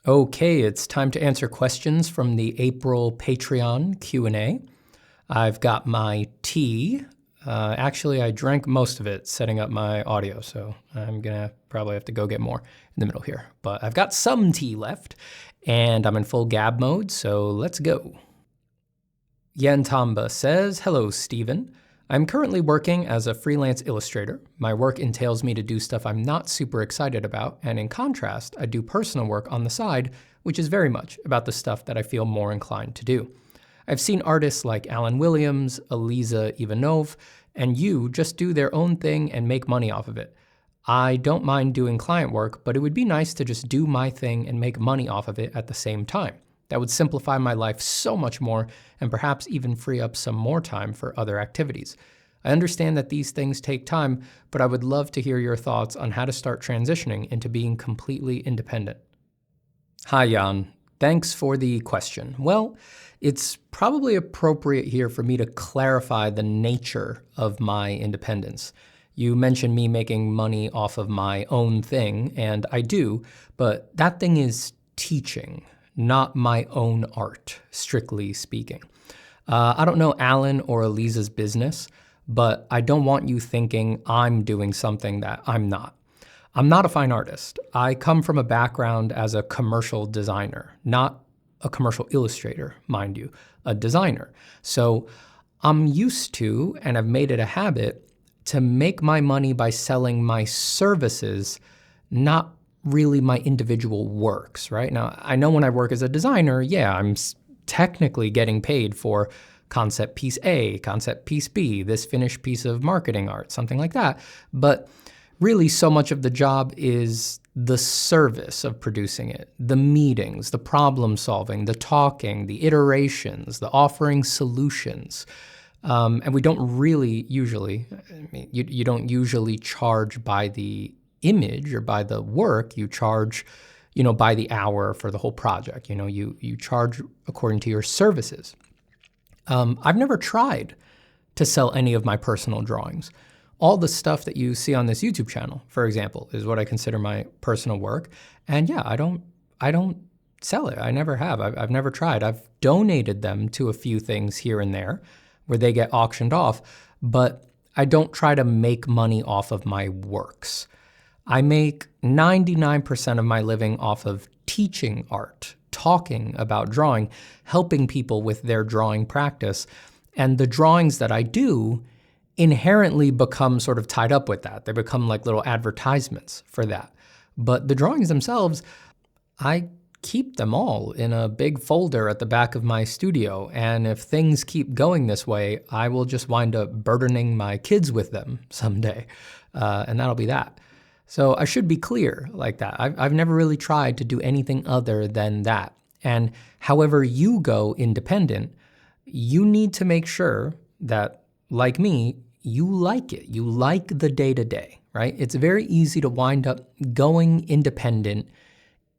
Okay, it's time to answer questions from the April Patreon Q&A. I've got my tea. Actually, I drank most of it setting up my audio, so I'm gonna probably have to go get more in the middle here. But I've got some tea left, and I'm in full gab mode, so let's go. Tamba says, "Hello, Steven. I'm currently working as a freelance illustrator. My work entails me to do stuff I'm not super excited about, and in contrast, I do personal work on the side, which is very much about the stuff that I feel more inclined to do. I've seen artists like Alan Williams, Eliza Ivanov, and you just do their own thing and make money off of it. I don't mind doing client work, but it would be nice to just do my thing and make money off of it at the same time. That would simplify my life so much more and perhaps even free up some more time for other activities. I understand that these things take time, but I would love to hear your thoughts on how to start transitioning into being completely independent." Hi, Jan. Thanks for the question. Well, it's probably appropriate here for me to clarify the nature of my independence. You mentioned me making money off of my own thing, and I do, but that thing is teaching, not my own art, strictly speaking. I don't know Alan or Eliza's business, but I don't want you thinking I'm doing something that I'm not. I'm not a fine artist. I come from a background as a commercial designer, not a commercial illustrator, mind you, a designer. So I'm used to, and I've made it a habit, to make my money by selling my services, not really my individual works, right? Now, I know when I work as a designer, yeah, I'm technically getting paid for concept piece A, concept piece B, this finished piece of marketing art, something like that. But really, so much of the job is the service of producing it, the meetings, the problem solving, the talking, the iterations, the offering solutions. And we don't really usually, you don't usually charge by the image or by the work. You charge, by the hour for the whole project. You charge according to your services. I've never tried to sell any of my personal drawings. All the stuff that you see on this YouTube channel, for example, is what I consider my personal work. And yeah, I don't sell it. I never have. I've never tried. I've donated them to a few things here and there where they get auctioned off, but I don't try to make money off of my works. I make 99% of my living off of teaching art, talking about drawing, helping people with their drawing practice. And the drawings that I do inherently become sort of tied up with that. They become like little advertisements for that. But the drawings themselves, I keep them all in a big folder at the back of my studio. And if things keep going this way, I will just wind up burdening my kids with them someday. And that'll be that. So I should be clear like that. I've never really tried to do anything other than that. And however you go independent, you need to make sure that, like me, you like it. You like the day-to-day, right? It's very easy to wind up going independent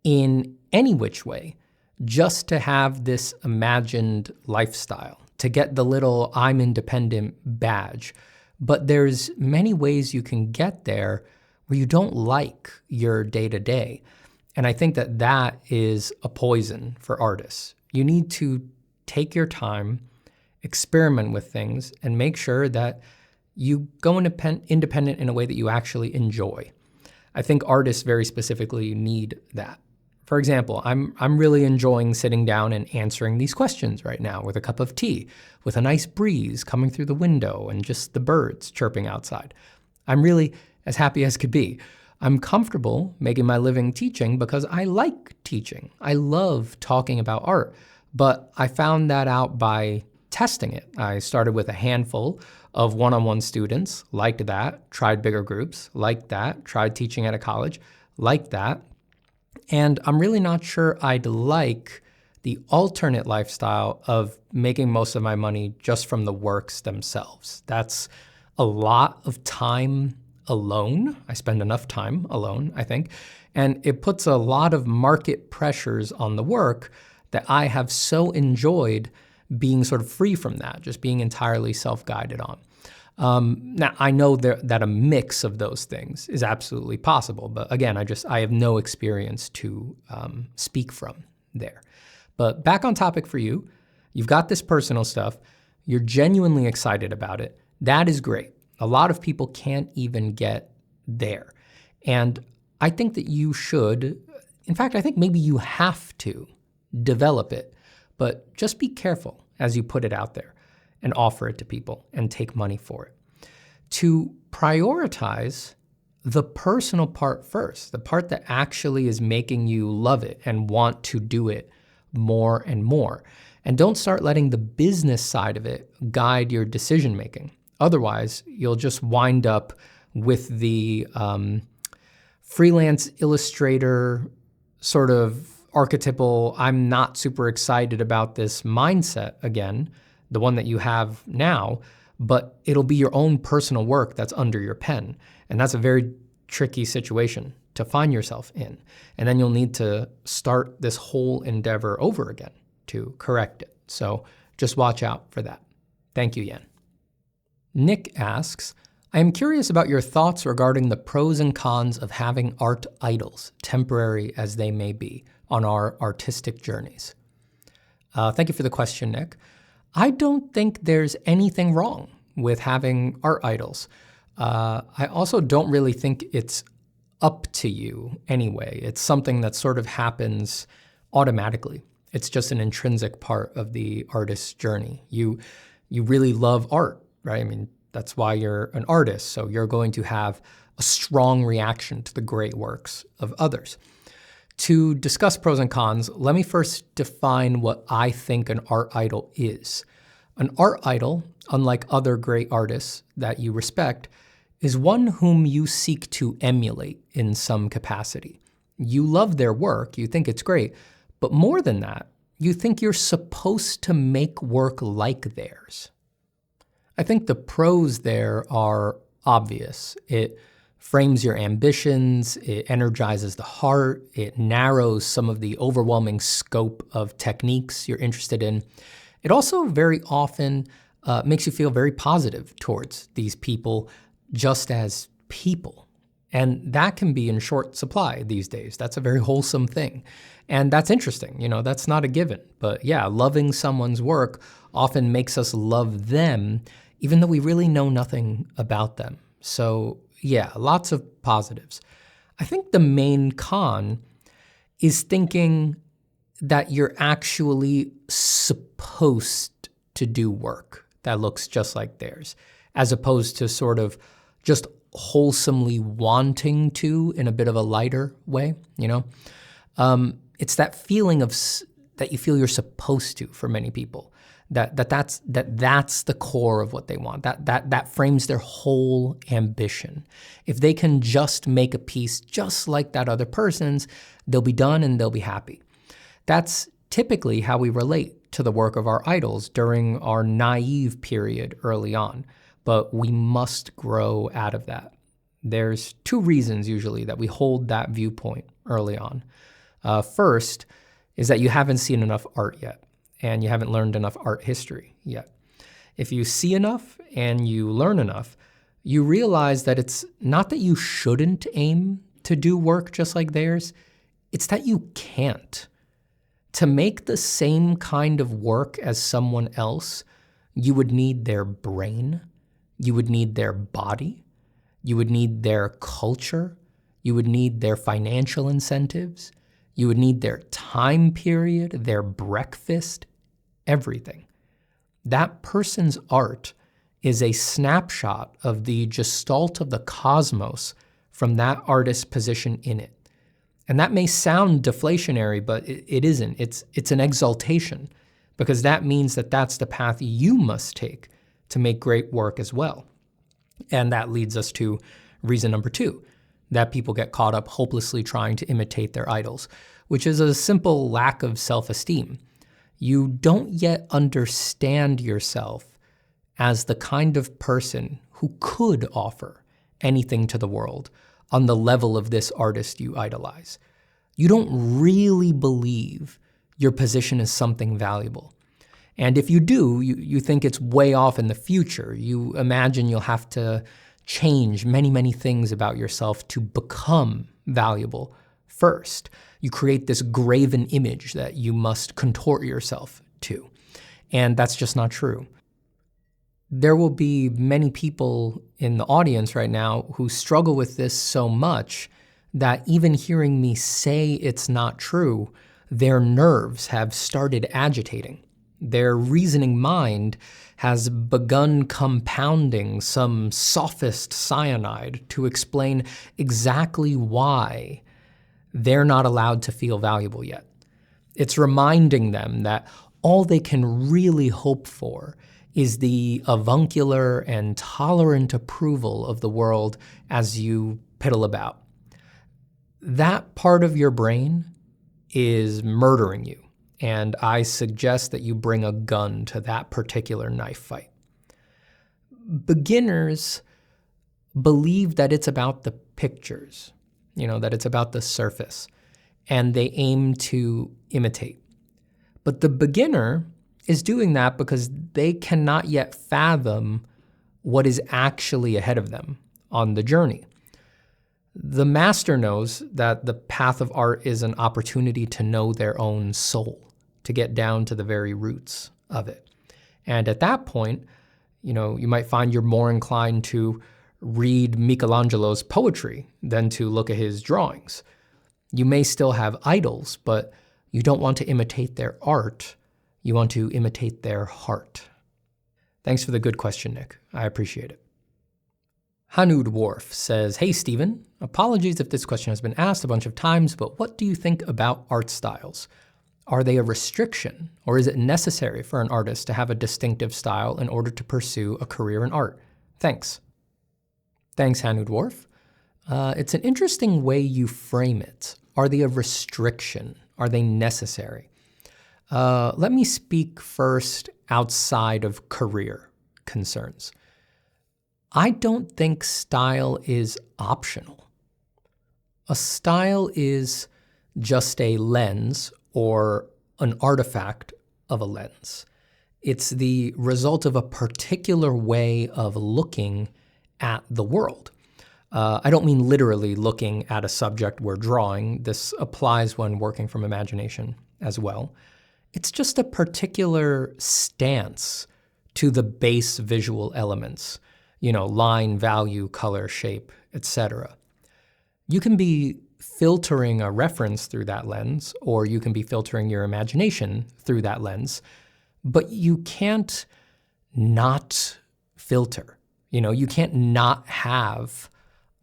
in any which way just to have this imagined lifestyle, to get the little I'm independent badge. But there's many ways you can get there where you don't like your day-to-day. And I think that that is a poison for artists. You need to take your time, experiment with things, and make sure that you go independent in a way that you actually enjoy. I think artists very specifically need that. For example, I'm really enjoying sitting down and answering these questions right now with a cup of tea, with a nice breeze coming through the window and just the birds chirping outside. I'm really as happy as could be. I'm comfortable making my living teaching because I like teaching. I love talking about art, but I found that out by testing it. I started with a handful of one-on-one students, liked that, tried bigger groups, liked that, tried teaching at a college, liked that. And I'm really not sure I'd like the alternate lifestyle of making most of my money just from the works themselves. That's a lot of time alone. I spend enough time alone, I think. And it puts a lot of market pressures on the work that I have so enjoyed being sort of free from that, just being entirely self-guided on. Now, I know that a mix of those things is absolutely possible, but again, I have no experience to speak from there. But back on topic for you, you've got this personal stuff, you're genuinely excited about it. That is great. A lot of people can't even get there. And I think that you should, in fact, I think maybe you have to develop it, but just be careful as you put it out there and offer it to people and take money for it. To prioritize the personal part first, the part that actually is making you love it and want to do it more and more. And don't start letting the business side of it guide your decision making. Otherwise, you'll just wind up with the freelance illustrator sort of archetypal, I'm not super excited about this mindset again, the one that you have now, but it'll be your own personal work that's under your pen. And that's a very tricky situation to find yourself in. And then you'll need to start this whole endeavor over again to correct it. So just watch out for that. Thank you, Yen. Nick asks, I am curious about your thoughts regarding the pros and cons of having art idols, temporary as they may be, on our artistic journeys. Thank you for the question, Nick. I don't think there's anything wrong with having art idols. I also don't really think it's up to you anyway. It's something that sort of happens automatically. It's just an intrinsic part of the artist's journey. You really love art, right? I mean, that's why you're an artist. So you're going to have a strong reaction to the great works of others. To discuss pros and cons, let me first define what I think an art idol is. An art idol, unlike other great artists that you respect, is one whom you seek to emulate in some capacity. You love their work, you think it's great, but more than that, you think you're supposed to make work like theirs. I think the pros there are obvious. It frames your ambitions, it energizes the heart, it narrows some of the overwhelming scope of techniques you're interested in. It also very often makes you feel very positive towards these people just as people. And that can be in short supply these days. That's a very wholesome thing. And that's interesting, that's not a given. But yeah, loving someone's work often makes us love them, even though we really know nothing about them. So yeah, lots of positives. I think the main con is thinking that you're actually supposed to do work that looks just like theirs, as opposed to sort of just wholesomely wanting to in a bit of a lighter way, It's that feeling of that you feel you're supposed to for many people. That's the core of what they want. That frames their whole ambition. If they can just make a piece just like that other person's, they'll be done and they'll be happy. That's typically how we relate to the work of our idols during our naive period early on, but we must grow out of that. There's two reasons usually that we hold that viewpoint early on. First is that you haven't seen enough art yet, and you haven't learned enough art history yet. If you see enough and you learn enough, you realize that it's not that you shouldn't aim to do work just like theirs, it's that you can't. To make the same kind of work as someone else, you would need their brain, you would need their body, you would need their culture, you would need their financial incentives, you would need their time period, their breakfast, everything. That person's art is a snapshot of the gestalt of the cosmos from that artist's position in it. And that may sound deflationary, but it isn't. It's an exaltation, because that means that that's the path you must take to make great work as well. And that leads us to reason number two, that people get caught up hopelessly trying to imitate their idols, which is a simple lack of self-esteem. You don't yet understand yourself as the kind of person who could offer anything to the world on the level of this artist you idolize. You don't really believe your position is something valuable. And if you do, you think it's way off in the future. You imagine you'll have to change many, many things about yourself to become valuable first. You create this graven image that you must contort yourself to. And that's just not true. There will be many people in the audience right now who struggle with this so much that even hearing me say it's not true, their nerves have started agitating. Their reasoning mind has begun compounding some sophist cyanide to explain exactly why they're not allowed to feel valuable yet. It's reminding them that all they can really hope for is the avuncular and tolerant approval of the world as you piddle about. That part of your brain is murdering you, and I suggest that you bring a gun to that particular knife fight. Beginners believe that it's about the pictures, that it's about the surface, and they aim to imitate. But the beginner is doing that because they cannot yet fathom what is actually ahead of them on the journey. The master knows that the path of art is an opportunity to know their own soul, to get down to the very roots of it. And at that point, you might find you're more inclined to read Michelangelo's poetry than to look at his drawings. You may still have idols, but you don't want to imitate their art. You want to imitate their heart. Thanks for the good question, Nick. I appreciate it. Hanoodwarf says, "Hey, Steven. Apologies if this question has been asked a bunch of times, but what do you think about art styles? Are they a restriction, or is it necessary for an artist to have a distinctive style in order to pursue a career in art? Thanks." Thanks, Hanoodwarf. It's an interesting way you frame it. Are they a restriction? Are they necessary? Let me speak first outside of career concerns. I don't think style is optional. A style is just a lens or an artifact of a lens. It's the result of a particular way of looking at the world. I don't mean literally looking at a subject we're drawing. This applies when working from imagination as well. It's just a particular stance to the base visual elements, line, value, color, shape, etc. You can be filtering a reference through that lens, or you can be filtering your imagination through that lens, but you can't not filter. You can't not have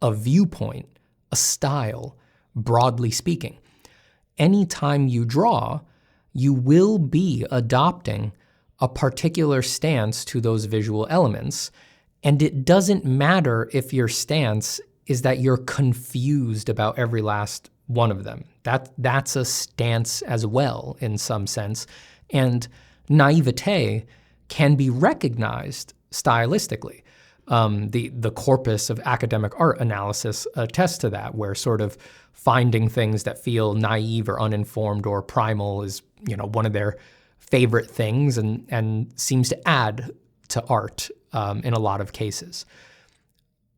a viewpoint, a style, broadly speaking. Anytime you draw, you will be adopting a particular stance to those visual elements, and it doesn't matter if your stance is that you're confused about every last one of them. That's a stance as well, in some sense, and naivete can be recognized stylistically. The corpus of academic art analysis attests to that, where sort of finding things that feel naive or uninformed or primal is, one of their favorite things and seems to add to art in a lot of cases.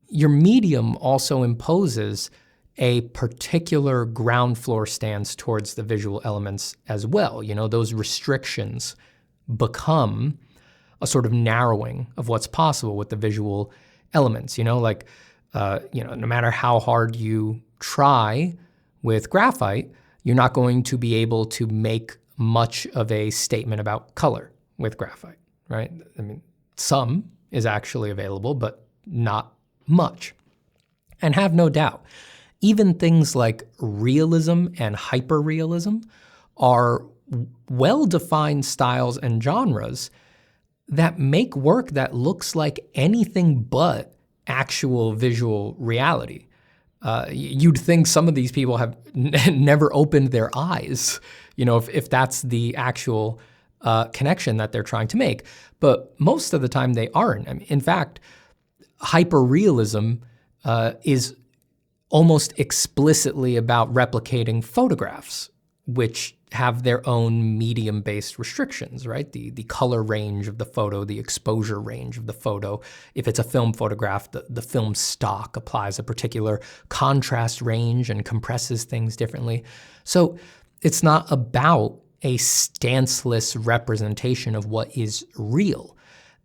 Your medium also imposes a particular ground floor stance towards the visual elements as well. Those restrictions become a sort of narrowing of what's possible with the visual elements. No matter how hard you try with graphite, you're not going to be able to make much of a statement about color with graphite, right? I mean, some is actually available, but not much. And have no doubt, even things like realism and hyperrealism are well-defined styles and genres that make work that looks like anything but actual visual reality. You'd think some of these people have never opened their eyes, if that's the actual connection that they're trying to make. But most of the time they aren't. In fact, hyperrealism is almost explicitly about replicating photographs which have their own medium-based restrictions, right? The color range of the photo, the exposure range of the photo. If it's a film photograph, the film stock applies a particular contrast range and compresses things differently. So it's not about a stanceless representation of what is real.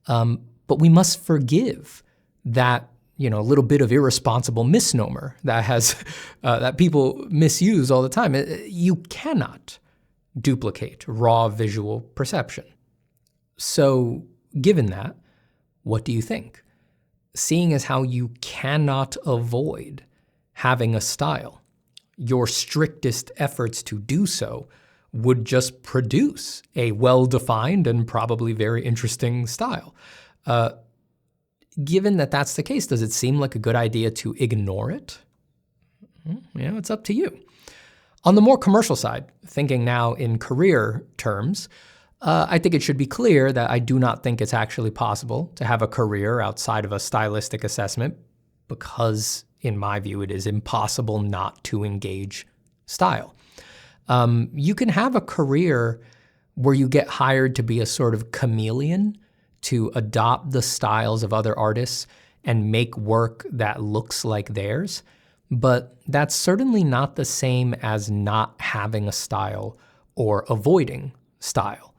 But we must forgive that, little bit of irresponsible misnomer that has that people misuse all the time. You cannot duplicate raw visual perception. So, given that, what do you think? Seeing as how you cannot avoid having a style, your strictest efforts to do so would just produce a well-defined and probably very interesting style. Given that that's the case, does it seem like a good idea to ignore it? It's up to you. On the more commercial side, thinking now in career terms, I think it should be clear that I do not think it's actually possible to have a career outside of a stylistic assessment because, in my view, it is impossible not to engage style. You can have a career where you get hired to be a sort of chameleon, to adopt the styles of other artists and make work that looks like theirs, but that's certainly not the same as not having a style or avoiding style.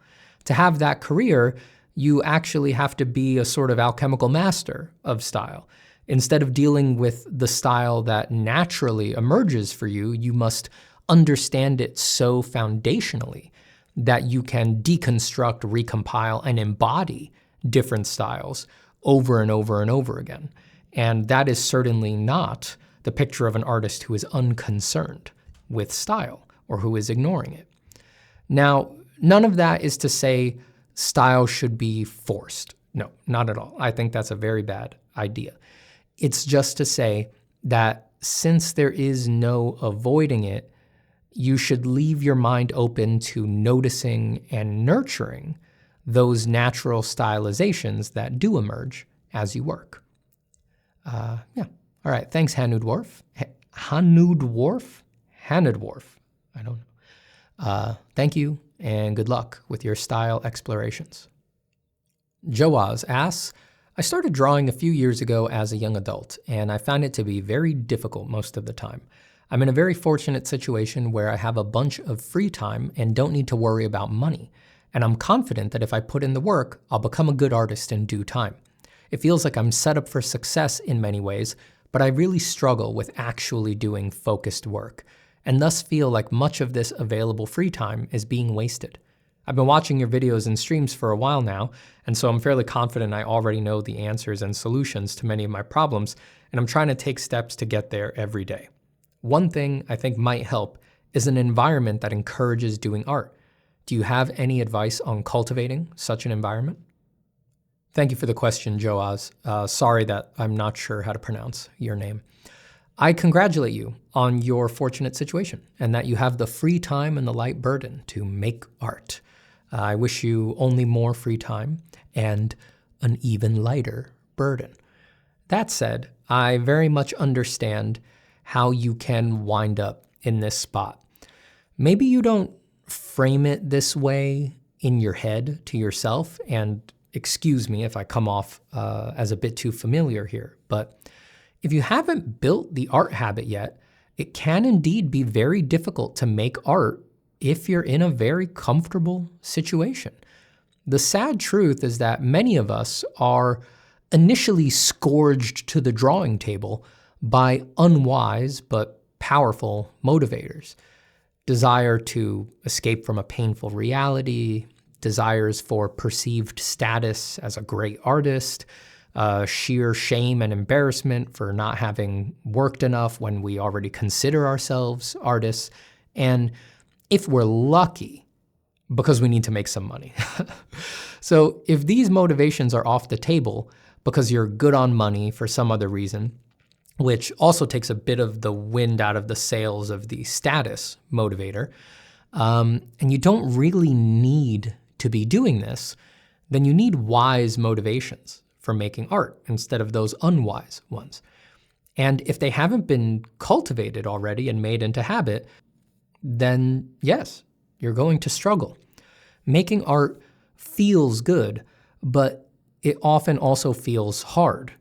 To have that career, you actually have to be a sort of alchemical master of style. Instead of dealing with the style that naturally emerges for you, you must understand it so foundationally that you can deconstruct, recompile, and embody different styles over and over and over again. And that is certainly not the picture of an artist who is unconcerned with style or who is ignoring it. Now, none of that is to say style should be forced. No, not at all. I think that's a very bad idea. It's just to say that since there is no avoiding it, you should leave your mind open to noticing and nurturing those natural stylizations that do emerge as you work. All right. Thanks, Hanoodwarf. Hanoodwarf? Hanoodwarf. I don't know. Thank you, and good luck with your style explorations. Joaz asks, I started drawing a few years ago as a young adult, and I found it to be very difficult most of the time. I'm in a very fortunate situation where I have a bunch of free time and don't need to worry about money. And I'm confident that if I put in the work, I'll become a good artist in due time. It feels like I'm set up for success in many ways, but I really struggle with actually doing focused work, and thus feel like much of this available free time is being wasted. I've been watching your videos and streams for a while now, and so I'm fairly confident I already know the answers and solutions to many of my problems, and I'm trying to take steps to get there every day. One thing I think might help is an environment that encourages doing art. Do you have any advice on cultivating such an environment? Thank you for the question, Joaz. Sorry that I'm not sure how to pronounce your name. I congratulate you on your fortunate situation and that you have the free time and the light burden to make art. I wish you only more free time and an even lighter burden. That said, I very much understand how you can wind up in this spot. Maybe you don't frame it this way in your head to yourself, and excuse me if I come off as a bit too familiar here, but if you haven't built the art habit yet, it can indeed be very difficult to make art if you're in a very comfortable situation. The sad truth is that many of us are initially scourged to the drawing table by unwise but powerful motivators. Desire to escape from a painful reality, desires for perceived status as a great artist, sheer shame and embarrassment for not having worked enough when we already consider ourselves artists, and if we're lucky, because we need to make some money. So if these motivations are off the table because you're good on money for some other reason, which also takes a bit of the wind out of the sails of the status motivator, and you don't really need to be doing this, then you need wise motivations for making art instead of those unwise ones. And if they haven't been cultivated already and made into habit, then yes, you're going to struggle. Making art feels good, but it often also feels hard.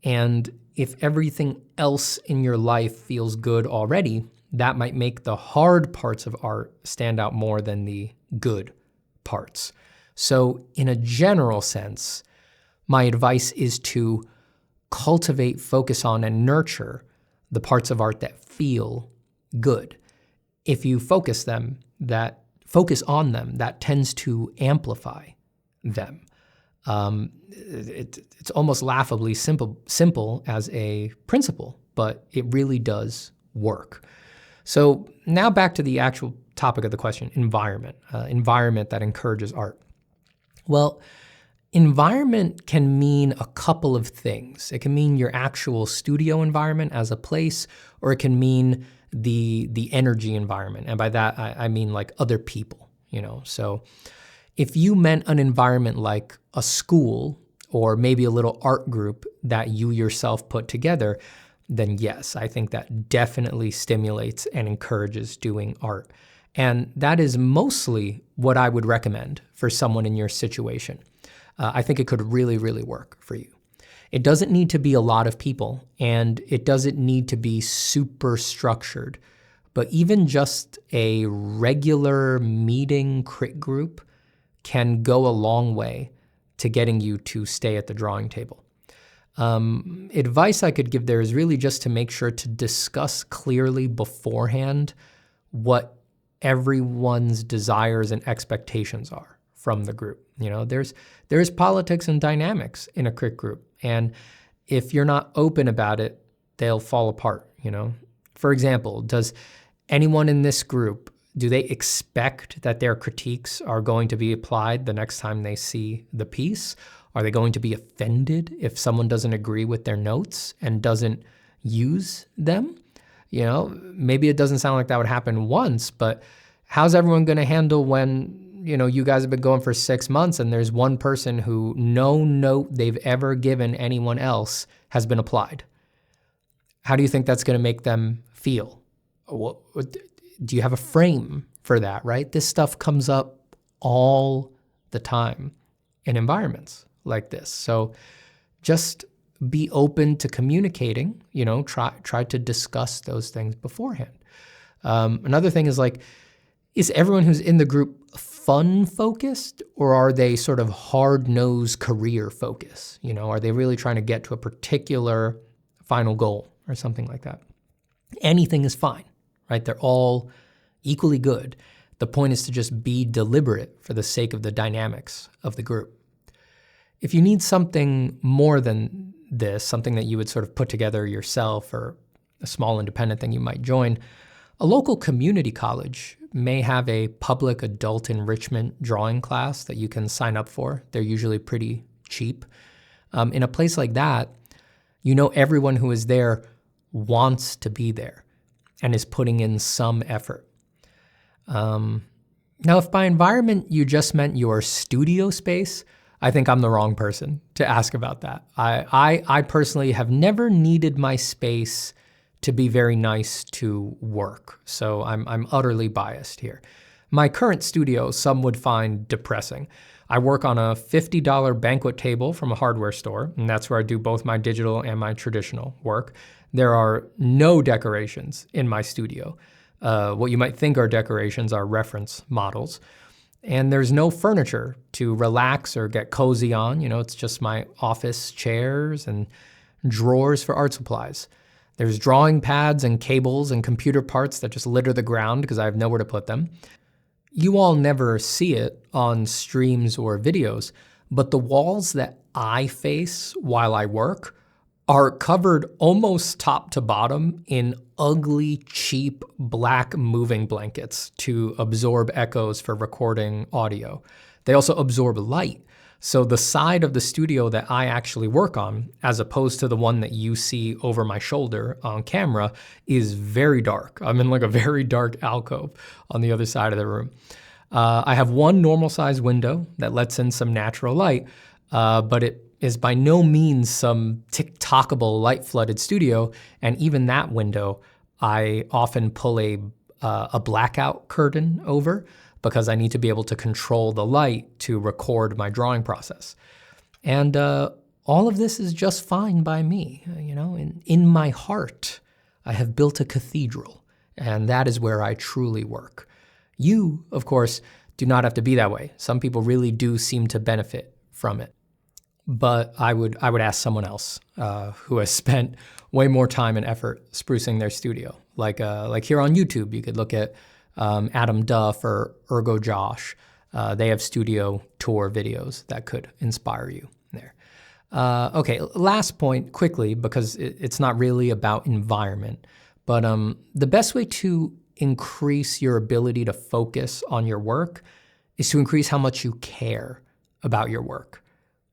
And if everything else in your life feels good already, that might make the hard parts of art stand out more than the good parts. So in a general sense, my advice is to cultivate, focus on, and nurture the parts of art that feel good. If you focus on them, that tends to amplify them. It's almost laughably simple as a principle, but it really does work. So now back to the actual topic of the question, environment that encourages art. Well, environment can mean a couple of things. It can mean your actual studio environment as a place, or it can mean the energy environment. And by that, I mean like other people, So if you meant an environment like a school or maybe a little art group that you yourself put together, then yes, I think that definitely stimulates and encourages doing art. And that is mostly what I would recommend for someone in your situation. I think it could really, really work for you. It doesn't need to be a lot of people, and it doesn't need to be super structured, but even just a regular meeting crit group can go a long way to getting you to stay at the drawing table. Advice I could give there is really just to make sure to discuss clearly beforehand what everyone's desires and expectations are from the group. There's politics and dynamics in a crit group, and if you're not open about it, they'll fall apart. For example, does anyone in this group, do they expect that their critiques are going to be applied the next time they see the piece? Are they going to be offended if someone doesn't agree with their notes and doesn't use them? Maybe it doesn't sound like that would happen once, but how's everyone going to handle when, you guys have been going for 6 months and there's one person who no note they've ever given anyone else has been applied? How do you think that's going to make them feel? Do you have a frame for that, right? This stuff comes up all the time in environments like this. So just be open to communicating, try to discuss those things beforehand. Another thing is everyone who's in the group fun focused, or are they sort of hard-nosed career focused? Are they really trying to get to a particular final goal or something like that? Anything is fine, right? They're all equally good. The point is to just be deliberate for the sake of the dynamics of the group. If you need something more than this, something that you would sort of put together yourself or a small independent thing you might join, a local community college may have a public adult enrichment drawing class that you can sign up for. They're usually pretty cheap. In a place like that, everyone who is there wants to be there and is putting in some effort. Now, if by environment you just meant your studio space, I think I'm the wrong person to ask about that. I personally have never needed my space to be very nice to work, so I'm utterly biased here. My current studio, some would find depressing. I work on a $50 banquet table from a hardware store, and that's where I do both my digital and my traditional work. There are no decorations in my studio. What you might think are decorations are reference models. And there's no furniture to relax or get cozy on. It's just my office chairs and drawers for art supplies. There's drawing pads and cables and computer parts that just litter the ground because I have nowhere to put them. You all never see it on streams or videos, but the walls that I face while I work are covered almost top to bottom in ugly, cheap, black moving blankets to absorb echoes for recording audio. They also absorb light. So the side of the studio that I actually work on, as opposed to the one that you see over my shoulder on camera, is very dark. I'm in like a very dark alcove on the other side of the room. I have one normal size window that lets in some natural light, but it is by no means some tick-tockable light-flooded studio, and even that window, I often pull a a blackout curtain over because I need to be able to control the light to record my drawing process. And all of this is just fine by me. In my heart, I have built a cathedral, and that is where I truly work. You, of course, do not have to be that way. Some people really do seem to benefit from it. But I would ask someone else who has spent way more time and effort sprucing their studio. Like here on YouTube, you could look at Adam Duff or Ergo Josh. They have studio tour videos that could inspire you there. Okay, last point quickly, because it's not really about environment, but the best way to increase your ability to focus on your work is to increase how much you care about your work.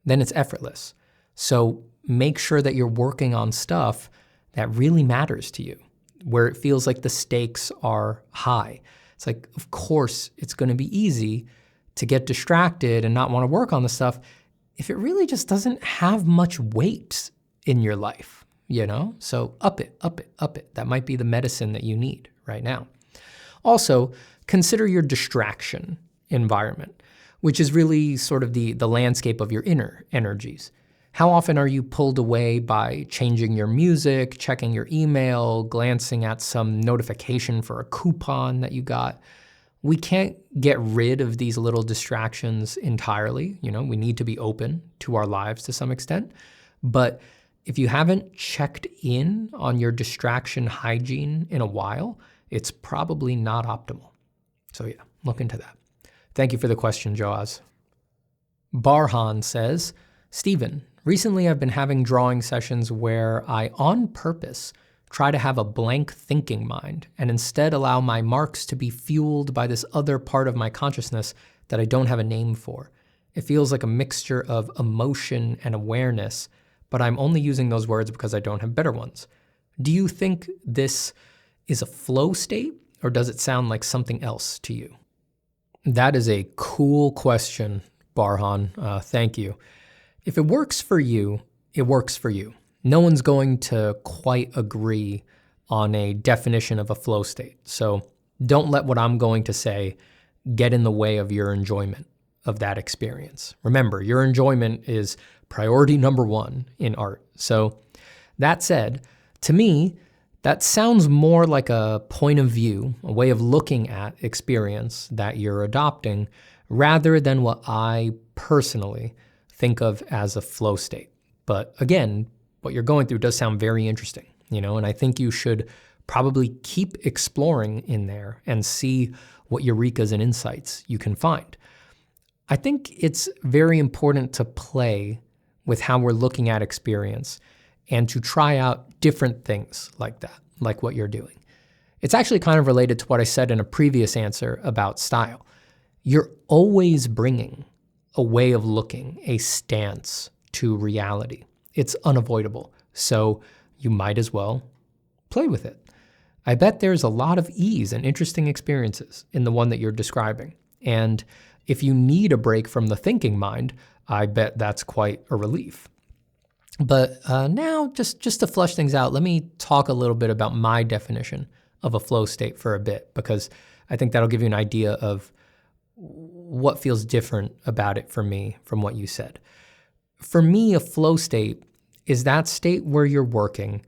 Then it's effortless. So make sure that you're working on stuff that really matters to you, where it feels like the stakes are high. It's like, of course, it's going to be easy to get distracted and not want to work on the stuff if it really just doesn't have much weight in your life, So up it, up it, up it. That might be the medicine that you need right now. Also, consider your distraction environment, which is really sort of the landscape of your inner energies. How often are you pulled away by changing your music, checking your email, glancing at some notification for a coupon that you got? We can't get rid of these little distractions entirely. We need to be open to our lives to some extent. But if you haven't checked in on your distraction hygiene in a while, it's probably not optimal. So yeah, look into that. Thank you for the question, Joaz. Barhan says, Steven, recently I've been having drawing sessions where I, on purpose, try to have a blank thinking mind and instead allow my marks to be fueled by this other part of my consciousness that I don't have a name for. It feels like a mixture of emotion and awareness, but I'm only using those words because I don't have better ones. Do you think this is a flow state, or does it sound like something else to you? That is a cool question, Barhan. Thank you. If it works for you, it works for you. No one's going to quite agree on a definition of a flow state. So don't let what I'm going to say get in the way of your enjoyment of that experience. Remember, your enjoyment is priority number one in art. So that said, to me, that sounds more like a point of view, a way of looking at experience that you're adopting, rather than what I personally think of as a flow state. But again, what you're going through does sound very interesting, and I think you should probably keep exploring in there and see what eurekas and insights you can find. I think it's very important to play with how we're looking at experience and to try out different things like that, like what you're doing. It's actually kind of related to what I said in a previous answer about style. You're always bringing a way of looking, a stance to reality. It's unavoidable, so you might as well play with it. I bet there's a lot of ease and interesting experiences in the one that you're describing. And if you need a break from the thinking mind, I bet that's quite a relief. But now, just to flush things out, let me talk a little bit about my definition of a flow state for a bit, because I think that'll give you an idea of what feels different about it for me from what you said. For me, a flow state is that state where you're working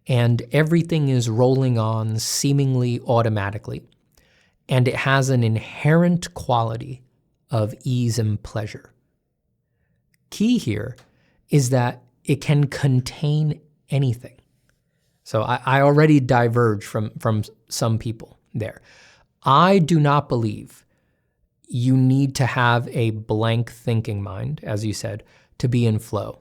and everything is rolling on seemingly automatically, and it has an inherent quality of ease and pleasure. Key here is that it can contain anything. So I already diverge from some people there. I do not believe you need to have a blank thinking mind, as you said, to be in flow.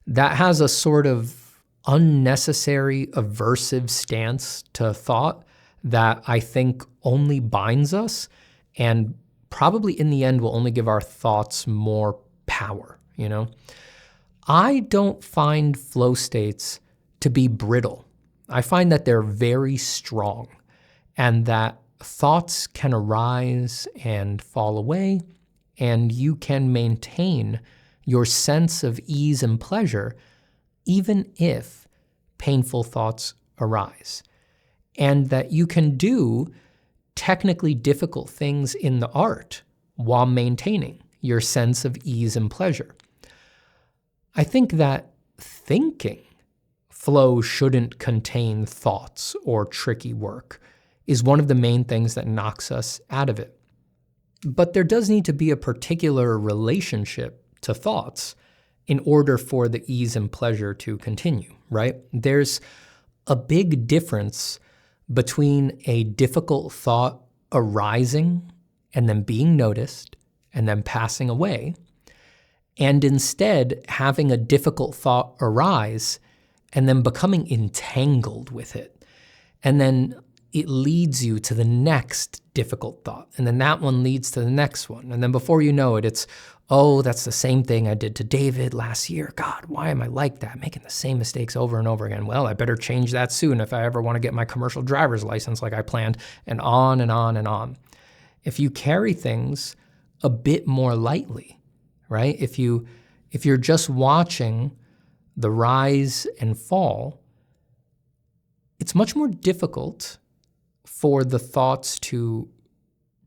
That has a sort of unnecessary aversive stance to thought that I think only binds us and probably in the end will only give our thoughts more power, I don't find flow states to be brittle. I find that they're very strong and that thoughts can arise and fall away, and you can maintain your sense of ease and pleasure even if painful thoughts arise. And that you can do technically difficult things in the art while maintaining your sense of ease and pleasure. I think that thinking flow shouldn't contain thoughts or tricky work is one of the main things that knocks us out of it. But there does need to be a particular relationship to thoughts in order for the ease and pleasure to continue, right? There's a big difference between a difficult thought arising and then being noticed and then passing away, and instead having a difficult thought arise and then becoming entangled with it. And then it leads you to the next difficult thought. And then that one leads to the next one. And then before you know it, it's, oh, that's the same thing I did to David last year. God, why am I like that? Making the same mistakes over and over again. Well, I better change that soon if I ever want to get my commercial driver's license like I planned, and on and on and on. If you carry things a bit more lightly, right? If you're just watching the rise and fall, it's much more difficult for the thoughts to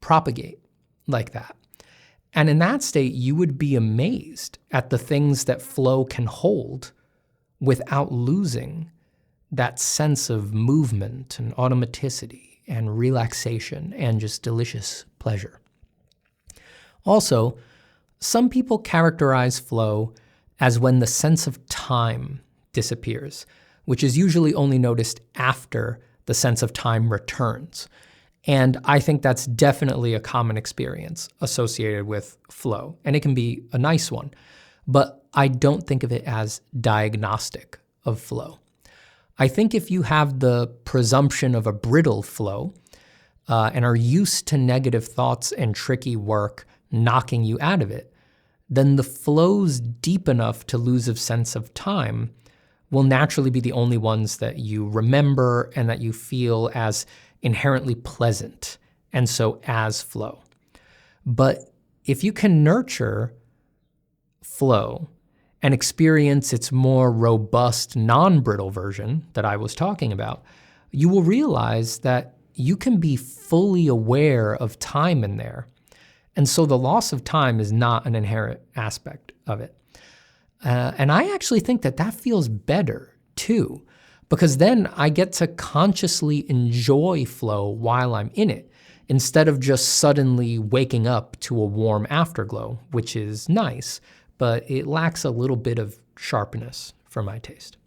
propagate like that. And in that state, you would be amazed at the things that flow can hold without losing that sense of movement and automaticity and relaxation and just delicious pleasure. Also, some people characterize flow as when the sense of time disappears, which is usually only noticed after the sense of time returns. And I think that's definitely a common experience associated with flow, and it can be a nice one, but I don't think of it as diagnostic of flow. I think if you have the presumption of a brittle flow and are used to negative thoughts and tricky work knocking you out of it, then the flows deep enough to lose a sense of time will naturally be the only ones that you remember and that you feel as inherently pleasant, and so as flow. But if you can nurture flow and experience its more robust, non-brittle version that I was talking about, you will realize that you can be fully aware of time in there. And so the loss of time is not an inherent aspect of it. And I actually think that that feels better too, because then I get to consciously enjoy flow while I'm in it, instead of just suddenly waking up to a warm afterglow, which is nice, but it lacks a little bit of sharpness for my taste.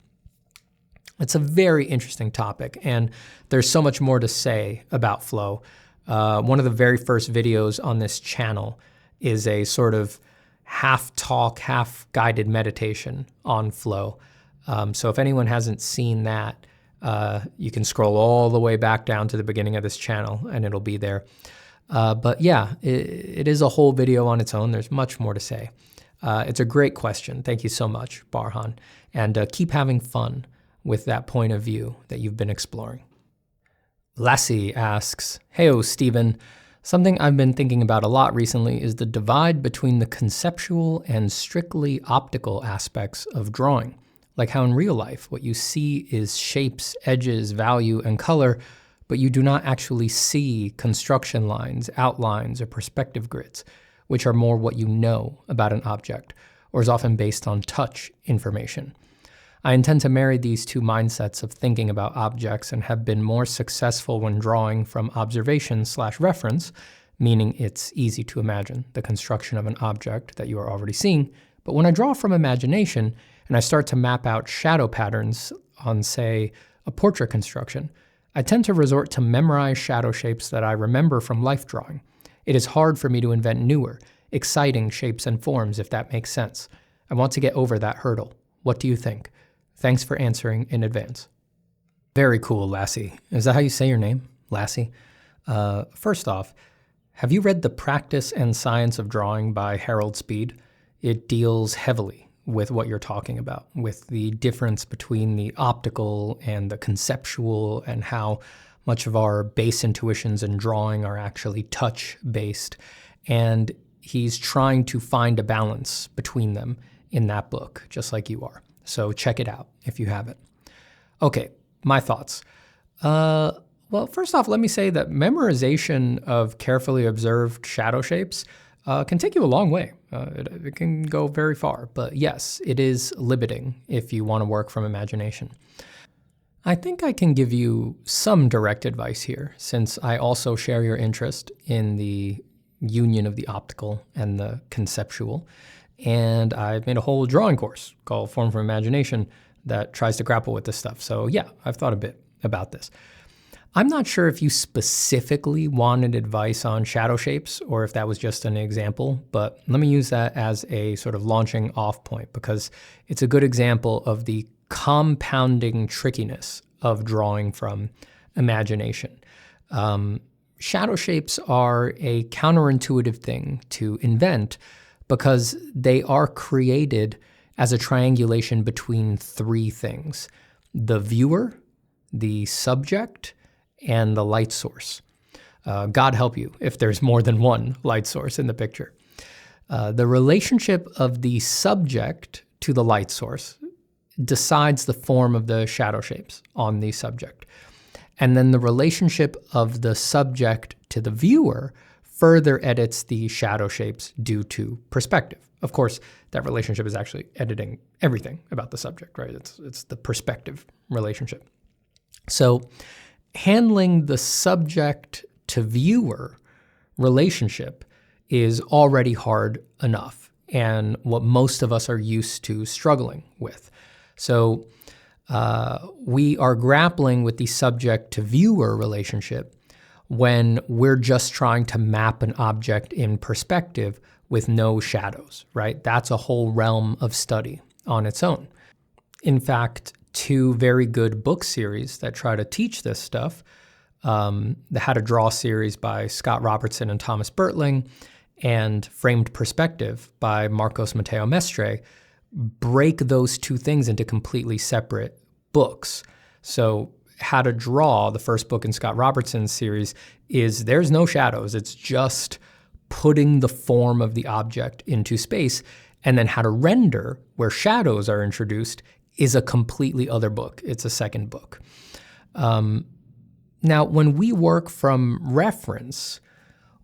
It's a very interesting topic, and there's so much more to say about flow. One of the very first videos on this channel is a sort of half talk, half guided meditation on flow. So if anyone hasn't seen that, you can scroll all the way back down to the beginning of this channel and it'll be there. But yeah, it is a whole video on its own. There's much more to say. It's a great question. Thank you so much, Barhan. And keep having fun with that point of view that you've been exploring. Lasse asks, "Heyo, Steven. Something I've been thinking about a lot recently is the divide between the conceptual and strictly optical aspects of drawing. Like how in real life, what you see is shapes, edges, value, and color, but you do not actually see construction lines, outlines, or perspective grids, which are more what you know about an object, or is often based on touch information. I intend to marry these two mindsets of thinking about objects and have been more successful when drawing from observation/reference, meaning it's easy to imagine the construction of an object that you are already seeing. But when I draw from imagination and I start to map out shadow patterns on, say, a portrait construction, I tend to resort to memorize shadow shapes that I remember from life drawing. It is hard for me to invent newer, exciting shapes and forms, if that makes sense. I want to get over that hurdle. What do you think? Thanks for answering in advance." Very cool, Lasse. Is that how you say your name? Lasse? First off, have you read The Practice and Science of Drawing by Harold Speed? It deals heavily with what you're talking about, with the difference between the optical and the conceptual and how much of our base intuitions in drawing are actually touch-based. And he's trying to find a balance between them in that book, just like you are. So check it out if you haven't. Okay, my thoughts. Well, Well, first off, let me say that memorization of carefully observed shadow shapes can take you a long way. It can go very far, but yes, it is limiting if you want to work from imagination. I think I can give you some direct advice here, since I also share your interest in the union of the optical and the conceptual, and I've made a whole drawing course called Form from Imagination that tries to grapple with this stuff. So yeah, I've thought a bit about this. I'm not sure if you specifically wanted advice on shadow shapes or if that was just an example, but let me use that as a sort of launching off point because it's a good example of the compounding trickiness of drawing from imagination. Shadow shapes are a counterintuitive thing to invent because they are created as a triangulation between three things: the viewer, the subject, and the light source. God help you if there's more than one light source in the picture. The relationship of the subject to the light source decides the form of the shadow shapes on the subject. And then the relationship of the subject to the viewer further edits the shadow shapes due to perspective. Of course, that relationship is actually editing everything about the subject, right? It's the perspective relationship. So handling the subject to viewer relationship is already hard enough and what most of us are used to struggling with. So we are grappling with the subject to viewer relationship when we're just trying to map an object in perspective with no shadows, right? That's a whole realm of study on its own. In fact, two very good book series that try to teach this stuff, the How to Draw series by Scott Robertson and Thomas Bertling, and Framed Perspective by Marcos Mateo Mestre, break those two things into completely separate books. So How to Draw, the first book in Scott Robertson's series, is there's no shadows. It's just putting the form of the object into space. And then How to Render, where shadows are introduced, is a completely other book. It's a second book. Now, when we work from reference,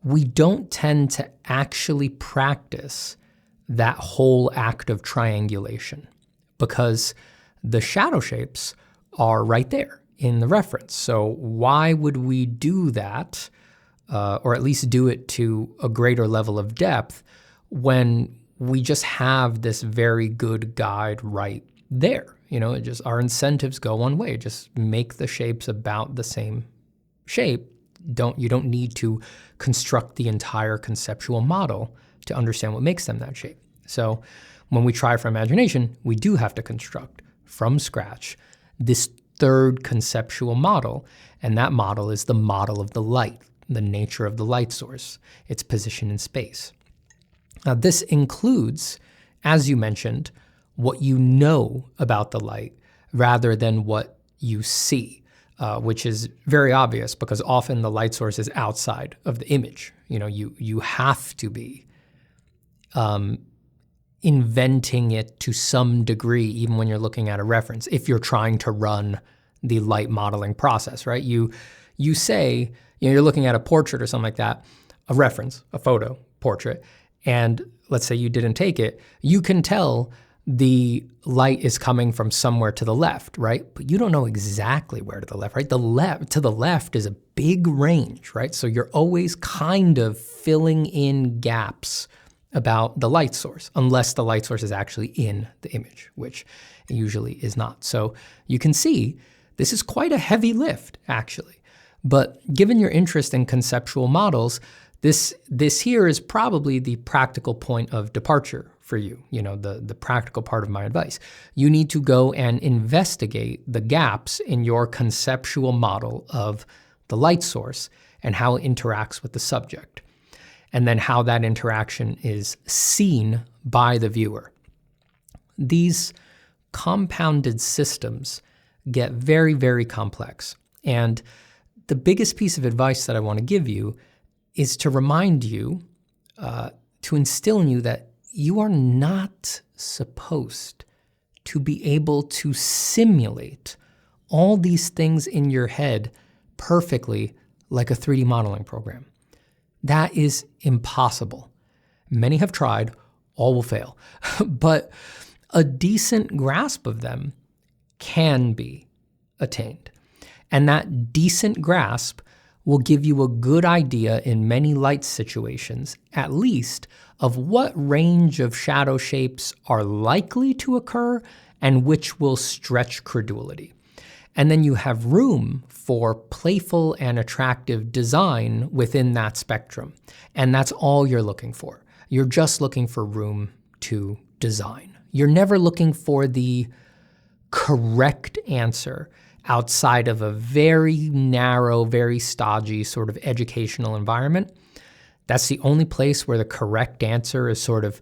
we don't tend to actually practice that whole act of triangulation because the shadow shapes are right there in the reference. So why would we do that, or at least do it to a greater level of depth, when we just have this very good guide right there? You know, our incentives go one way. Just make the shapes about the same shape. You don't need to construct the entire conceptual model to understand what makes them that shape. So when we try for imagination, we do have to construct from scratch this third conceptual model, and that model is the model of the light, the nature of the light source, its position in space. Now, this includes, as you mentioned, what you know about the light rather than what you see, which is very obvious because often the light source is outside of the image. You know, you have to be inventing it to some degree, even when you're looking at a reference, if you're trying to run the light modeling process, right? You say, you're looking at a portrait or something like that, a reference, a photo, portrait, and let's say you didn't take it, you can tell the light is coming from somewhere to the left, right? But you don't know exactly where to the left, right? To the left is a big range, right? So you're always kind of filling in gaps about the light source, unless the light source is actually in the image, which it usually is not. So you can see this is quite a heavy lift, actually. But given your interest in conceptual models, this here is probably the practical point of departure for you, the practical part of my advice. You need to go and investigate the gaps in your conceptual model of the light source and how it interacts with the subject, and then how that interaction is seen by the viewer. These compounded systems get very, very complex. And the biggest piece of advice that I want to give you is to remind you, to instill in you that you are not supposed to be able to simulate all these things in your head perfectly like a 3D modeling program. That is impossible. Many have tried, all will fail. But a decent grasp of them can be attained. And that decent grasp will give you a good idea in many light situations, at least, of what range of shadow shapes are likely to occur and which will stretch credulity. And then you have room for playful and attractive design within that spectrum. And that's all you're looking for. You're just looking for room to design. You're never looking for the correct answer outside of a very narrow, very stodgy sort of educational environment. That's the only place where the correct answer is sort of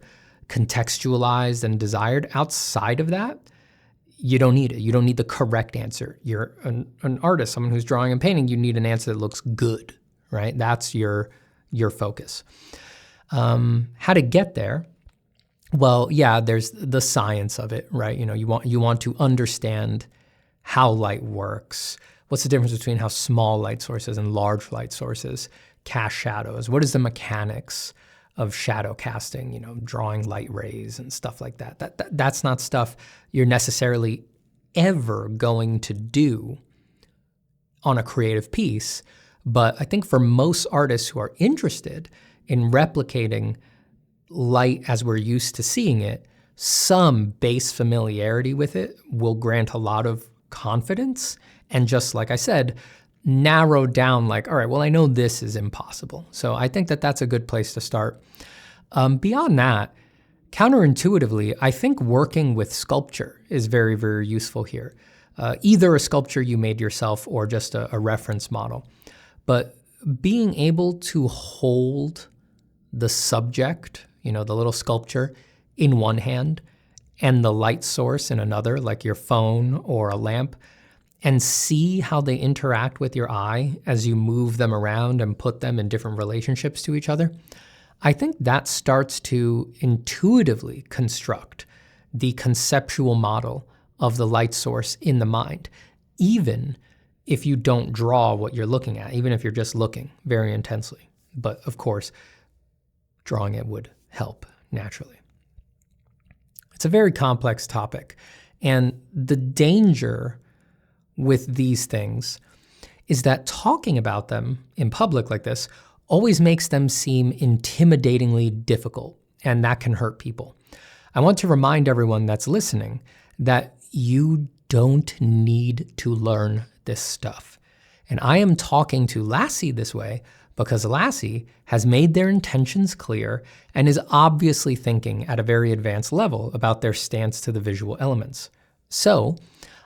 contextualized and desired. Outside of that, you don't need it. You don't need the correct answer. You're an artist, someone who's drawing and painting, you need an answer that looks good, right? That's your focus. How to get there? Well, yeah, there's the science of it, right? You want to understand how light works. What's the difference between how small light sources and large light sources cast shadows? What is the mechanics of shadow casting, drawing light rays and stuff like that. That's not stuff you're necessarily ever going to do on a creative piece. But I think for most artists who are interested in replicating light as we're used to seeing it, some base familiarity with it will grant a lot of confidence. And just like I said, narrow down like, all right, well, I know this is impossible. So I think that that's a good place to start. Beyond that, counterintuitively, I think working with sculpture is very, very useful here. Either a sculpture you made yourself or just a reference model. But being able to hold the subject, the little sculpture, in one hand and the light source in another, like your phone or a lamp, and see how they interact with your eye as you move them around and put them in different relationships to each other, I think that starts to intuitively construct the conceptual model of the light source in the mind, even if you don't draw what you're looking at, even if you're just looking very intensely. But of course, drawing it would help naturally. It's a very complex topic, and the danger with these things is that talking about them in public like this always makes them seem intimidatingly difficult, and that can hurt people. I want to remind everyone that's listening that you don't need to learn this stuff. And I am talking to Lasse this way because Lasse has made their intentions clear and is obviously thinking at a very advanced level about their stance to the visual elements. So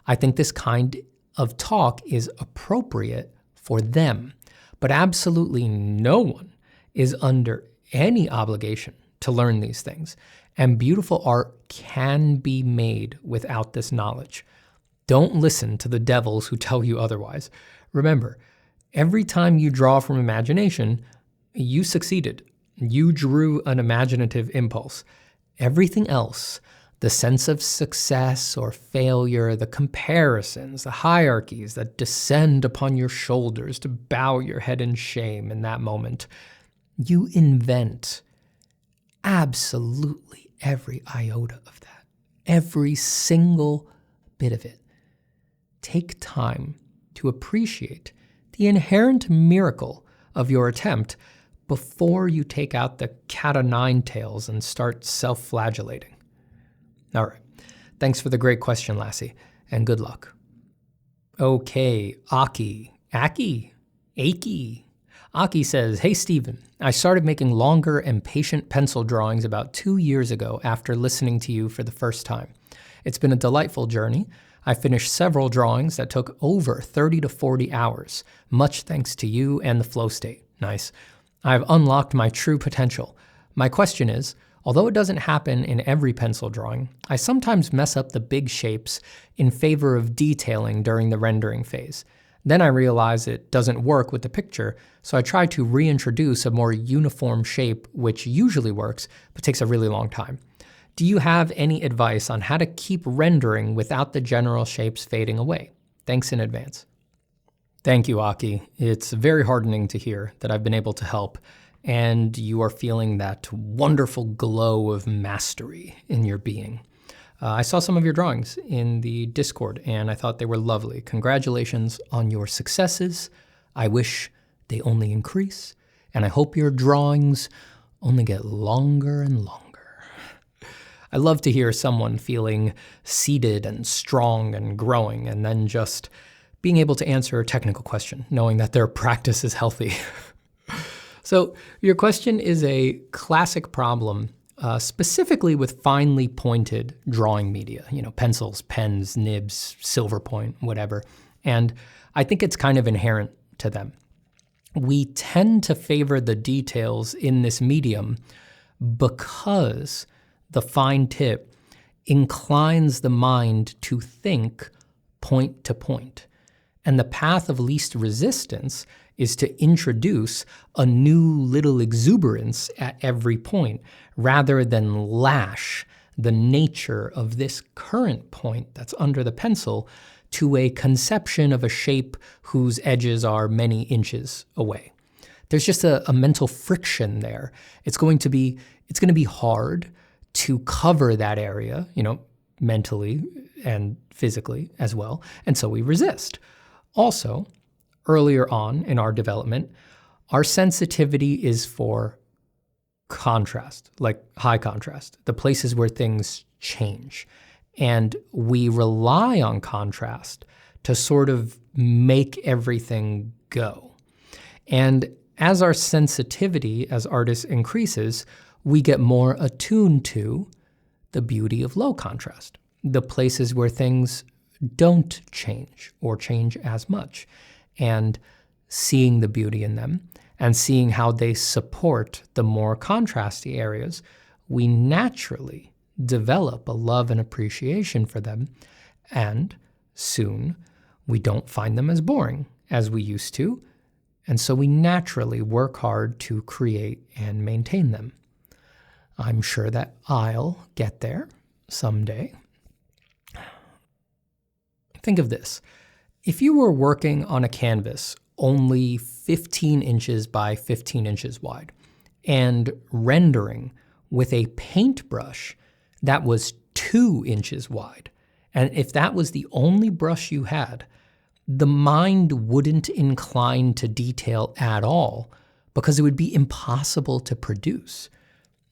I think this kind of talk is appropriate for them, but absolutely no one is under any obligation to learn these things. And beautiful art can be made without this knowledge. Don't listen to the devils who tell you otherwise. Remember, every time you draw from imagination, you succeeded. You drew an imaginative impulse. Everything else, the sense of success or failure, the comparisons, the hierarchies that descend upon your shoulders to bow your head in shame in that moment, you invent absolutely every iota of that, every single bit of it. Take time to appreciate the inherent miracle of your attempt before you take out the cat o' nine tails and start self-flagellating. All right, thanks for the great question, Lasse, and good luck. Okay, Aki says, hey Steven, I started making longer and patient pencil drawings about 2 years ago after listening to you for the first time. It's been a delightful journey. I finished several drawings that took over 30 to 40 hours, much thanks to you and the flow state. Nice. I've unlocked my true potential. My question is, although it doesn't happen in every pencil drawing, I sometimes mess up the big shapes in favor of detailing during the rendering phase. Then I realize it doesn't work with the picture, so I try to reintroduce a more uniform shape, which usually works, but takes a really long time. Do you have any advice on how to keep rendering without the general shapes fading away? Thanks in advance. Thank you, Aki. It's very heartening to hear that I've been able to help, and you are feeling that wonderful glow of mastery in your being. I saw some of your drawings in the Discord, and I thought they were lovely. Congratulations on your successes. I wish they only increase, and I hope your drawings only get longer and longer. I love to hear someone feeling seated and strong and growing, and then just being able to answer a technical question, knowing that their practice is healthy. So your question is a classic problem, specifically with finely pointed drawing media, pencils, pens, nibs, silver point, whatever. And I think it's kind of inherent to them. We tend to favor the details in this medium because the fine tip inclines the mind to think point to point. And the path of least resistance is to introduce a new little exuberance at every point, rather than lash the nature of this current point that's under the pencil to a conception of a shape whose edges are many inches away. There's just a mental friction there. It's going to be hard to cover that area, mentally and physically as well, and so we resist. Also, earlier on in our development, our sensitivity is for contrast, like high contrast, the places where things change. And we rely on contrast to sort of make everything go. And as our sensitivity as artists increases, we get more attuned to the beauty of low contrast, the places where things don't change or change as much, and seeing the beauty in them and seeing how they support the more contrasty areas, we naturally develop a love and appreciation for them, and soon we don't find them as boring as we used to, and so we naturally work hard to create and maintain them. I'm sure that I'll get there someday. Think of this. If you were working on a canvas only 15 inches by 15 inches wide and rendering with a paintbrush that was 2 inches wide, and if that was the only brush you had, the mind wouldn't incline to detail at all because it would be impossible to produce.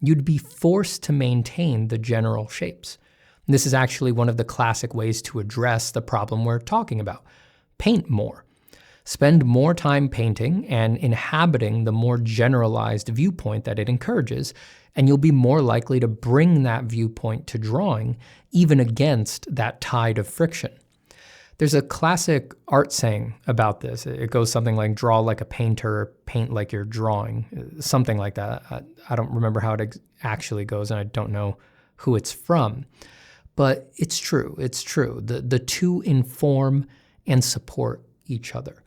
You'd be forced to maintain the general shapes. This is actually one of the classic ways to address the problem we're talking about. Paint more. Spend more time painting and inhabiting the more generalized viewpoint that it encourages, and you'll be more likely to bring that viewpoint to drawing, even against that tide of friction. There's a classic art saying about this. It goes something like, draw like a painter, paint like you're drawing, something like that. I don't remember how it actually goes, and I don't know who it's from. But it's true. The two inform and support each other.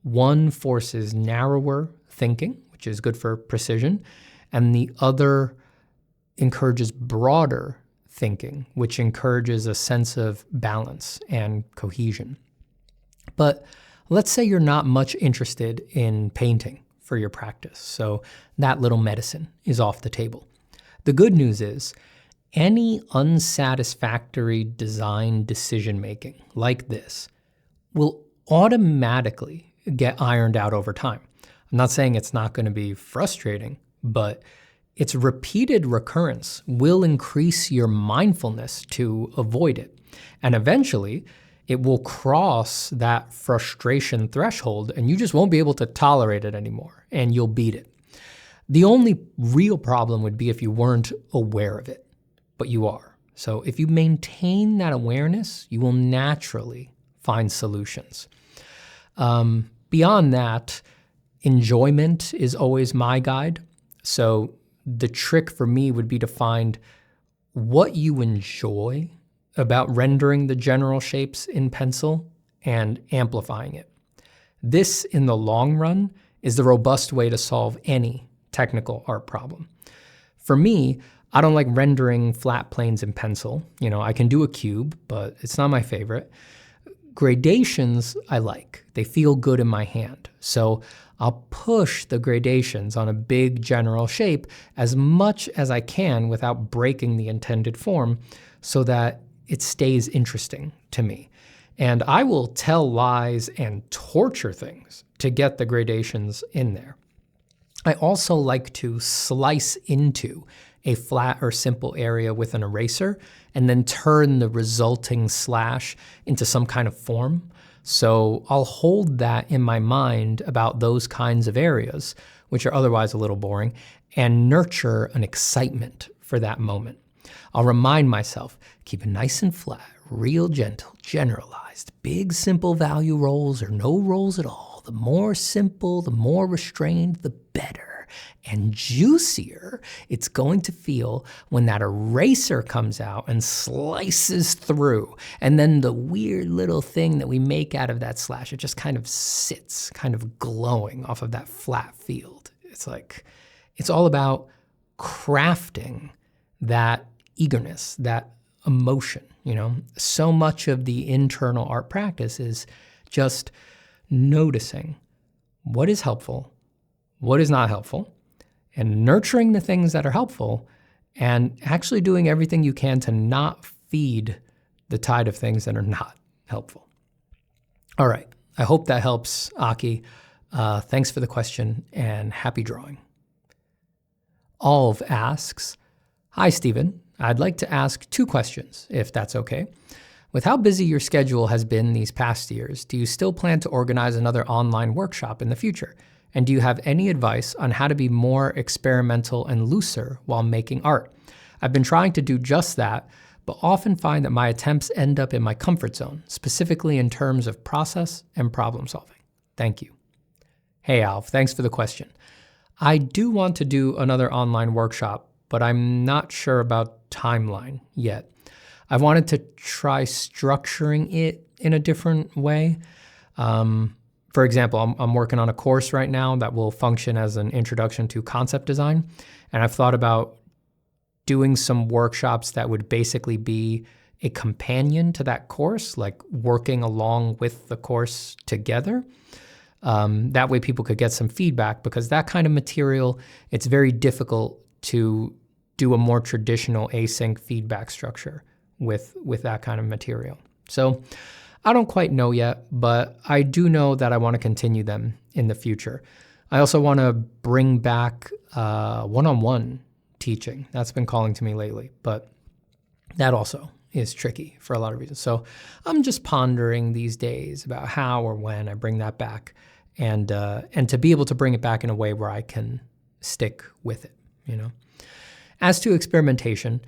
One forces narrower thinking, which is good for precision, and the other encourages broader thinking, which encourages a sense of balance and cohesion. But let's say you're not much interested in painting for your practice, so that little medicine is off the table. The good news is, any unsatisfactory design decision-making like this will automatically get ironed out over time. I'm not saying it's not going to be frustrating, but its repeated recurrence will increase your mindfulness to avoid it. And eventually, it will cross that frustration threshold, and you just won't be able to tolerate it anymore, and you'll beat it. The only real problem would be if you weren't aware of it, but you are. So if you maintain that awareness, you will naturally find solutions. Beyond that, enjoyment is always my guide. So the trick for me would be to find what you enjoy about rendering the general shapes in pencil and amplifying it. This, in the long run, is the robust way to solve any technical art problem. For me, I don't like rendering flat planes in pencil. I can do a cube, but it's not my favorite. Gradations I like. They feel good in my hand. So I'll push the gradations on a big general shape as much as I can without breaking the intended form so that it stays interesting to me. And I will tell lies and torture things to get the gradations in there. I also like to slice into a flat or simple area with an eraser and then turn the resulting slash into some kind of form. So I'll hold that in my mind about those kinds of areas, which are otherwise a little boring, and nurture an excitement for that moment. I'll remind myself, keep it nice and flat, real gentle, generalized, big simple value rolls or no rolls at all. The more simple, the more restrained, the better. And juicier it's going to feel when that eraser comes out and slices through. And then the weird little thing that we make out of that slash, it just kind of sits, kind of glowing off of that flat field. It's like, it's all about crafting that eagerness, that emotion, you know? So much of the internal art practice is just noticing what is helpful, what is not helpful, and nurturing the things that are helpful and actually doing everything you can to not feed the tide of things that are not helpful. All right, I hope that helps, Aki. Thanks for the question and happy drawing. Alv asks, hi, Steven. I'd like to ask 2 questions, if that's okay. With how busy your schedule has been these past years, do you still plan to organize another online workshop in the future? And do you have any advice on how to be more experimental and looser while making art? I've been trying to do just that, but often find that my attempts end up in my comfort zone, specifically in terms of process and problem solving. Thank you. Hey, Alv, thanks for the question. I do want to do another online workshop, but I'm not sure about timeline yet. I wanted to try structuring it in a different way. For example, I'm working on a course right now that will function as an introduction to concept design. And I've thought about doing some workshops that would basically be a companion to that course, like working along with the course together. That way people could get some feedback, because that kind of material, it's very difficult to do a more traditional async feedback structure with that kind of material. So I don't quite know yet, but I do know that I want to continue them in the future. I also want to bring back one-on-one teaching. That's been calling to me lately, but that also is tricky for a lot of reasons. So I'm just pondering these days about how or when I bring that back, and to be able to bring it back in a way where I can stick with it, you know. As to experimentation,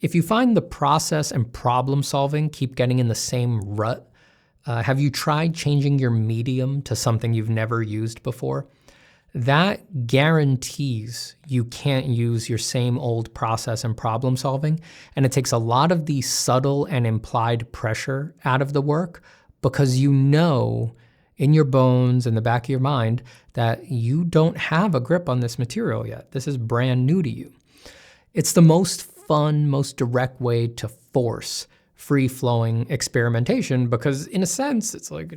if you find the process and problem solving keep getting in the same rut, have you tried changing your medium to something you've never used before? That guarantees you can't use your same old process and problem solving, and it takes a lot of the subtle and implied pressure out of the work, because you know in your bones, in the back of your mind, that you don't have a grip on this material yet. This is brand new to you. It's the most fun, most direct way to force free-flowing experimentation, because in a sense, it's like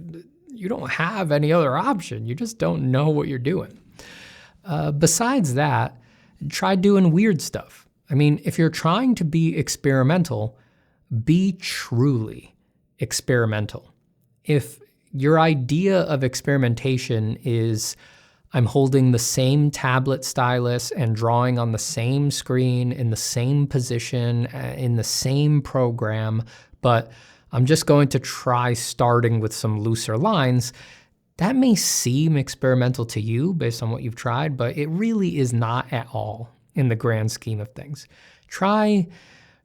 you don't have any other option. You just don't know what you're doing. Besides that, try doing weird stuff. I mean, if you're trying to be experimental, be truly experimental. If your idea of experimentation is, I'm holding the same tablet stylus and drawing on the same screen in the same position in the same program, but I'm just going to try starting with some looser lines, that may seem experimental to you based on what you've tried, but it really is not at all in the grand scheme of things. Try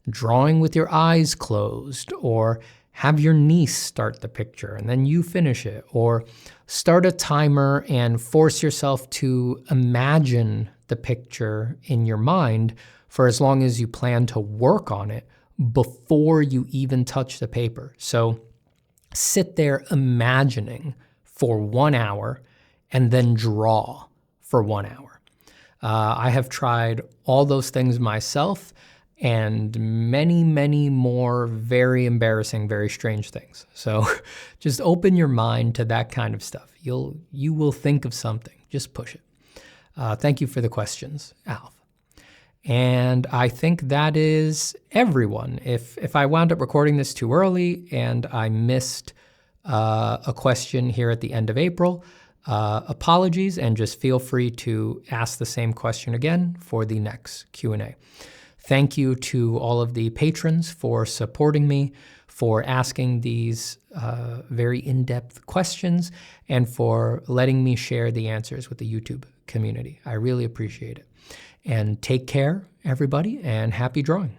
drawing with your eyes closed, or have your niece start the picture and then you finish it, or start a timer and force yourself to imagine the picture in your mind for as long as you plan to work on it before you even touch the paper. So sit there imagining for 1 hour and then draw for 1 hour. I have tried all those things myself, and many, many more very embarrassing, very strange things. So just open your mind to that kind of stuff. You will think of something. Just push it. Thank you for the questions, Alf. And I think that is everyone. If I wound up recording this too early and I missed a question here at the end of April, apologies, and just feel free to ask the same question again for the next Q&A. Thank you to all of the patrons for supporting me, for asking these very in-depth questions, and for letting me share the answers with the YouTube community. I really appreciate it. And take care, everybody, and happy drawing.